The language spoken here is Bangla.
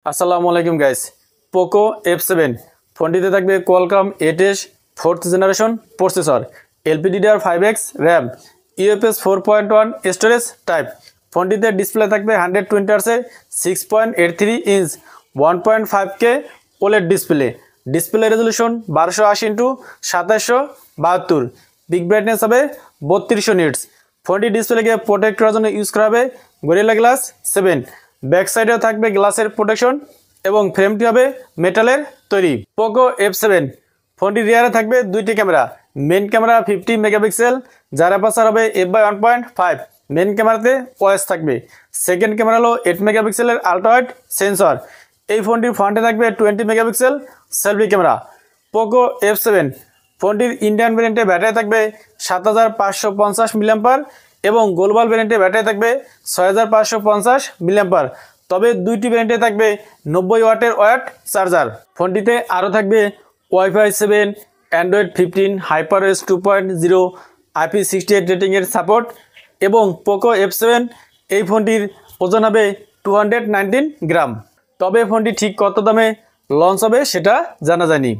আসসালামু আলাইকুম গাইস। পোকো F7 ফোনটিতে থাকবে Qualcomm 8s 4th generation processor, LPDDR5X RAM, UFS 4.1 storage type. ফোনটিতে ডিসপ্লে থাকবে 120 হার্টজের 6.83 inch 1.5K OLED display. Display resolution 1280x2772, peak brightness হবে 3200 নিটস। ফোনটি ডিসপ্লেকে প্রোটেক্ট করার জন্য ইউজ করা হবে গরিলা গ্লাস 7। ব্যাক সাইডেও থাকবে গ্লাসের প্রোটেকশন এবং ফ্রেমটি হবে মেটালের তৈরি। পোকো F7 ফোনটি রিয়ারে থাকবে দুইটি ক্যামেরা। মেন ক্যামেরা 50 মেগাপিক্সেল, যার অ্যাপারচার হবে f/1.5। মেন ক্যামেরাতে ওএস থাকবে। সেকেন্ড ক্যামেরা হলো 8 মেগাপিক্সেলের আলট্রা ওয়াইড সেন্সর। এই ফোনটির ফ্রন্টে থাকবে 20 megapixel selfie camera. Poco F7 ফোনটির ইন্ডিয়ান ভ্যারিয়েন্টে ব্যাটারি থাকবে 7550 মিলিঅ্যাম্পার এবং গ্লোবাল ভ্যারিয়েন্টে ব্যাটারি থাকবে 6550 মিলিঅ্যাম্পার। তবে দুইটি ভ্যারিয়েন্টে থাকবে 90 ওয়াটের ওয়্যার চার্জার। ফোনটিতে আরও থাকবে ওয়াইফাই 7, অ্যান্ড্রয়েড 15, HyperOS 2.0, IP68 রেটিংয়ের সাপোর্ট এবং পোকো F7 এই ফোনটির ওজন হবে 219 গ্রাম। তবে ফোনটি ঠিক কত দামে লঞ্চ হবে সেটা জানা যায়নি।